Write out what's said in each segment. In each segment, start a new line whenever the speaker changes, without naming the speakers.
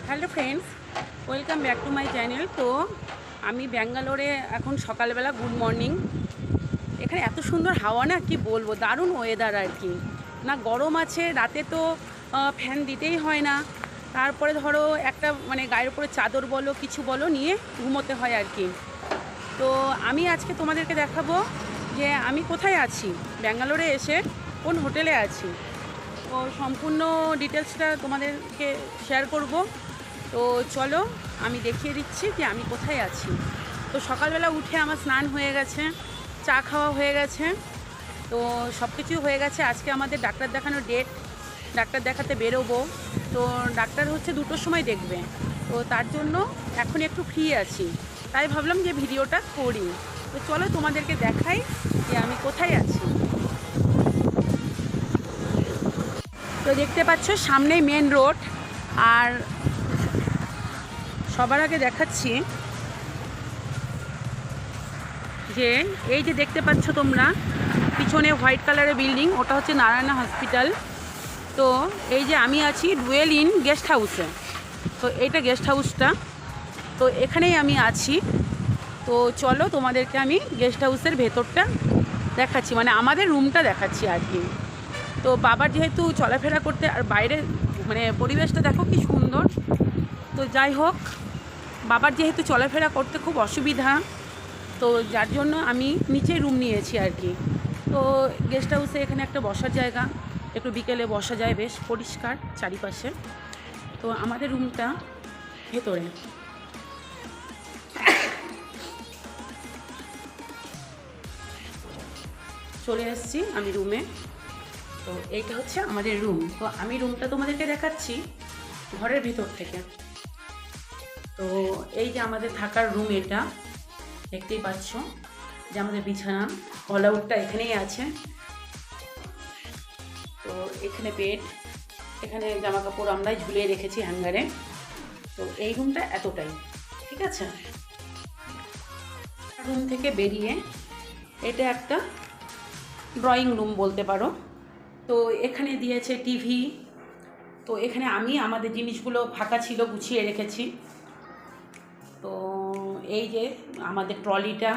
Hello friends, welcome back to my channel. তো আমি ব্যাঙ্গালোরে এখন সকালবেলা, গুড মর্নিং। এখানে এত সুন্দর হাওয়া, না কি বলবো, দারুণ ওয়েদার আর কি। না গরম আছে, রাতে তো ফ্যান দিতেই হয় না। তারপরে ধরো একটা গায়ের উপরে চাদর বলো কিছু বলো নিয়ে ঘুমোতে হয় আর কি। তো আমি আজকে তোমাদেরকে দেখাবো যে আমি কোথায় আছি, ব্যাঙ্গালোরে এসে কোন হোটেলে আছি। তো সম্পূর্ণ ডিটেলসটা তোমাদেরকে শেয়ার করব। তো চলো আমি দেখিয়ে দিচ্ছি যে আমি কোথায় আছি। তো সকালবেলা উঠে আমার স্নান হয়ে গেছে, চা খাওয়া হয়ে গেছে, তো সব কিছু হয়ে গেছে। আজকে আমাদের ডাক্তার দেখানোর ডেট, ডাক্তার দেখাতে বেরোবো। তো ডাক্তার হচ্ছে 2টোর সময় দেখবে, তো তার জন্য এখন একটু ফ্রি আছি, তাই ভাবলাম যে ভিডিওটা করি। তো চলো তোমাদেরকে দেখাই যে আমি কোথায় আছি। তো দেখতে পাচ্ছ সামনেই মেন রোড। আর সবার আগে দেখাচ্ছি যে এই যে দেখতে পাচ্ছ তোমরা পিছনে হোয়াইট কালারের বিল্ডিং, ওটা হচ্ছে নারায়ণা হসপিটাল। তো এই যে আমি আছি ডুয়েল ইন গেস্ট হাউসে। তো এইটা গেস্ট হাউসটা, তো এখানেই আমি আছি। তো চলো তোমাদেরকে আমি গেস্ট হাউসের ভেতরটা দেখাচ্ছি, আমাদের রুমটা দেখাচ্ছি আর কি। তো বাবার যেহেতু চলাফেরা করতে, আর বাইরে পরিবেশটা দেখো কি সুন্দর। তো যাই হোক, বাবার যেহেতু চলাফেরা করতে খুব অসুবিধা, তো যার জন্য আমি নিচে রুম নিয়েছি আর কি। তো গেস্ট হাউসে এখানে একটা বসার জায়গা, একটু বিকেলে বসা যায়, বেশ পরিষ্কার চারিপাশে। তো আমাদের রুমটা ভেতরে। চলে এসেছি আমি রুমে। তো এইটা হচ্ছে আমাদের রুম। তো আমি রুমটা তোমাদেরকে দেখাচ্ছি ঘরের ভেতর থেকে। তো এই যে আমাদের থাকার রুম, এটা দেখতেই পাচ্ছ যে আমাদের বিছানা, অল আউটটা এখানেই আছে। তো এখানে বেড, এখানে জামা কাপড় আমরাই ঝুলিয়ে রেখেছি হ্যাঙ্গারে। তো এই রুমটা এতটাই, ঠিক আছে। রুম থেকে বেরিয়ে এটা একটা ড্রয়িং রুম বলতে পারো। তো এখানে দিয়েছে টিভি। তো এখানে আমি আমাদের জিনিসগুলো ফাঁকা ছিল, গুছিয়ে রেখেছি। তো এই যে আমাদের ট্রলিটা,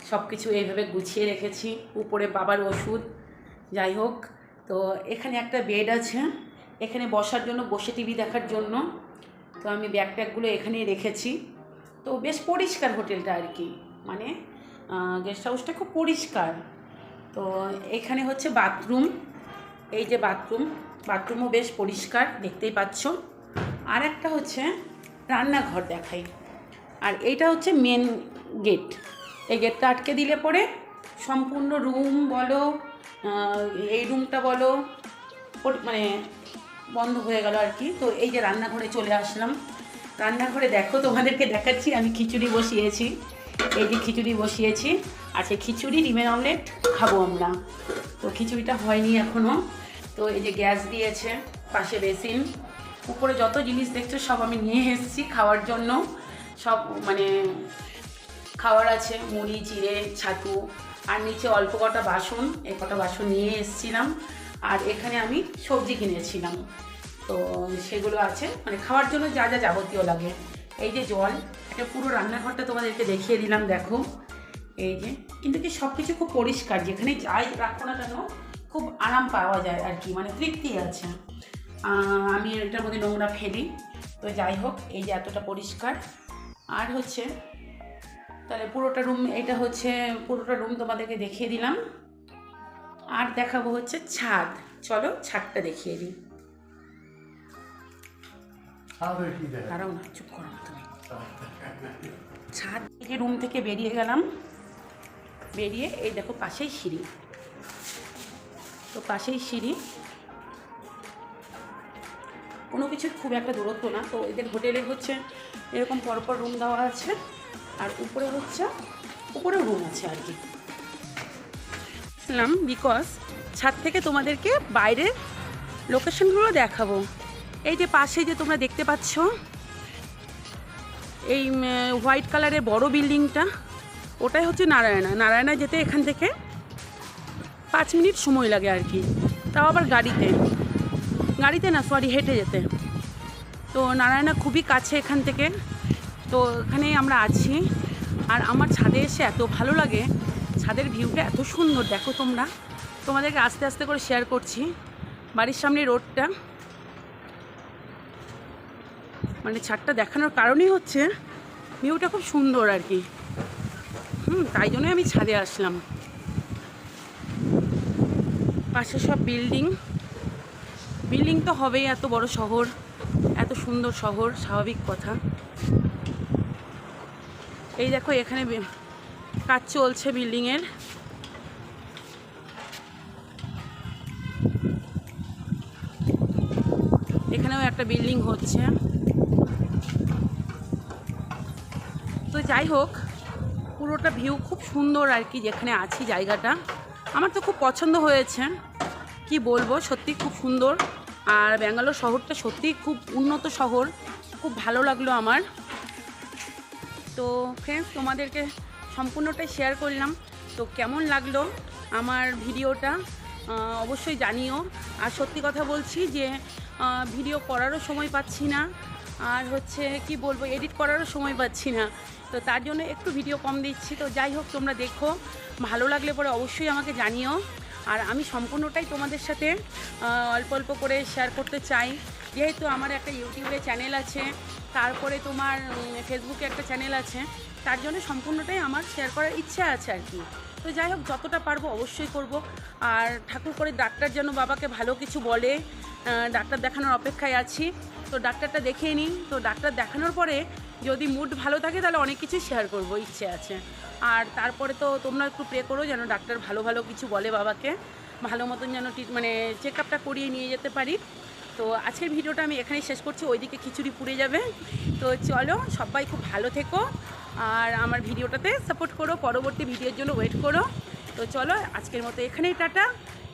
সব কিছু এইভাবে গুছিয়ে রেখেছি। উপরে বাবার ওষুধ, যাই হোক। তো এখানে একটা বেড আছে, এখানে বসার জন্য, বসে টিভি দেখার জন্য। তো আমি ব্যাগ ট্যাগগুলো এখানেই রেখেছি। তো বেশ পরিষ্কার হোটেলটা আর কি, গেস্ট হাউসটা খুব পরিষ্কার। তো এখানে হচ্ছে বাথরুম, এই যে বাথরুমও বেশ পরিষ্কার, দেখতেই পাচ্ছ। আর একটা হচ্ছে রান্নাঘর দেখাই। আর এইটা হচ্ছে মেন গেট। এই গেটটা আটকে দিলে পরে সম্পূর্ণ রুম বলো, এই রুমটা বলো, বন্ধ হয়ে গেল আর কি। তো এই যে রান্নাঘরে চলে আসলাম। রান্নাঘরে দেখো, তোমাদেরকে দেখাচ্ছি আমি খিচুড়ি বসিয়েছি। এই যে খিচুড়ি বসিয়েছি, আর সেই খিচুড়ি ডিমের অমলেট খাবো আমরা। তো খিচুড়িটা হয়নি এখনও। তো এই যে গ্যাস দিয়েছে, পাশে বেসিন, উপরে যত জিনিস দেখছো সব আমি নিয়ে এসেছি খাওয়ার জন্য। সব খাওয়ার আছে, মুড়ি, চিড়ে, ছাতু, আর নিচে অল্প কটা বাসন, এই কটা বাসন নিয়ে এসেছিলাম। আর এখানে আমি সবজি কিনেছিলাম, তো সেগুলো আছে, খাওয়ার জন্য যা যা যাবতীয় লাগে। এই যে জল, একটা পুরো রান্নাঘরটা তোমাদেরকে দেখিয়ে দিলাম, দেখো। এই যে কিন্তু কি সব কিছু খুব পরিষ্কার, যেখানে যাই রাখো না কেন খুব আরাম পাওয়া যায় আর কি, তৃপ্তি আছে। আমি এটার মধ্যে নোংরা ফেলি। তো যাই হোক, এই যে এতটা পরিষ্কার। আর হচ্ছে তাহলে পুরোটা রুম, এটা হচ্ছে পুরোটা রুম তোমাদেরকে দেখিয়ে দিলাম। আর দেখাবো হচ্ছে ছাদ। চলো ছাদটা দেখিয়ে দিই। দাঁড়াও না, চুপ করো না তুমি। ছাদ থেকে রুম থেকে বেরিয়ে গেলাম, বেরিয়ে এই দেখো পাশেই সিঁড়ি। তো পাশেই সিঁড়ি, কোনো কিছুর খুব একটা দূরত্ব না। তো এদের হোটেলে হচ্ছে এরকম পরপর রুম দেওয়া আছে, আর উপরে হচ্ছে উপরেও রুম আছে আর কি। বিকজ ছাদ থেকে তোমাদেরকে বাইরের লোকেশনগুলো দেখাবো। এই যে পাশে যে তোমরা দেখতে পাচ্ছ এই হোয়াইট কালারের বড় বিল্ডিংটা, ওটাই হচ্ছে নারায়ণা যেতে এখান থেকে 5 মিনিট সময় লাগে আর কি, তাও আবার গাড়িতে না, সরি, হেঁটে যেতে। তো নারায়ণা খুবই কাছে এখান থেকে, তো এখানেই আমরা আছি। আর আমার ছাদে এসে এত ভালো লাগে, ছাদের ভিউটা এত সুন্দর দেখো তোমরা, তোমাদেরকে আস্তে আস্তে করে শেয়ার করছি। বাড়ির সামনে রোডটা, মানে ছাদটা দেখানোর কারণই হচ্ছে ভিউটা খুব সুন্দর আর কি। তাই জন্যই আমি ছাদে আসলাম। পাশে সব বিল্ডিং, বিল্ডিং তো হবেই, এত বড় শহর, এত সুন্দর শহর, স্বাভাবিক কথা। এই দেখো এখানে কাজ চলছে বিল্ডিংয়ের। এখানেও একটা বিল্ডিং হচ্ছে। তো যাই হোক, পুরোটা ভিউ খুব সুন্দর আর কি, যেখানে আছি জায়গাটা আমার তো খুব পছন্দ হয়েছে, কি বলবো, সত্যি খুব সুন্দর। আর ব্যাঙ্গালোর শহরটা সত্যিই খুব উন্নত শহর, খুব ভালো লাগলো আমার। তো ফ্রেন্ডস, তোমাদেরকে সম্পূর্ণটাই শেয়ার করলাম। তো কেমন লাগলো আমার ভিডিওটা অবশ্যই জানিও। আর সত্যি কথা বলছি যে ভিডিও করারও সময় পাচ্ছি না, আর হচ্ছে কি বলবো, এডিট করারও সময় পাচ্ছি না, তো তার জন্য একটু ভিডিও কম দিচ্ছি। তো যাই হোক, তোমরা দেখো, ভালো লাগলে পরে অবশ্যই আমাকে জানিও। আর আমি সম্পূর্ণটাই তোমাদের সাথে অল্প অল্প করে শেয়ার করতে চাই, যেহেতু আমার একটা ইউটিউবে চ্যানেল আছে, তারপরে তোমার ফেসবুকে একটা চ্যানেল আছে, তার জন্য সম্পূর্ণটাই আমার শেয়ার করার ইচ্ছা আছে আর কি। তো যাই হোক, যতটা পারবো অবশ্যই করব। আর ঠাকুর করে ডাক্তার যেন বাবাকে ভালো কিছু বলে, ডাক্তার দেখানোর অপেক্ষায় আছি। তো ডাক্তারটা দেখিয়ে নিই, তো ডাক্তার দেখানোর পরে যদি মুড ভালো থাকে তাহলে অনেক কিছু শেয়ার করব, ইচ্ছে আছে। আর তারপরে তো তোমরা একটু প্রে করো যেন ডাক্তার ভালো ভালো কিছু বলে বাবাকে, ভালো মতন যেন মানে চেক আপটা করিয়ে নিয়ে যেতে পারি। তো আজকের ভিডিওটা আমি এখানেই শেষ করছি, ওইদিকে খিচুড়ি পুড়ে যাবে। তো চলো, সবাই খুব ভালো থেকো, আর আমার ভিডিওটাতে সাপোর্ট করো, পরবর্তী ভিডিওর জন্য ওয়েট করো। তো চলো, আজকের মতো এখানেই টাটা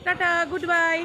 টাটা, গুড বাই।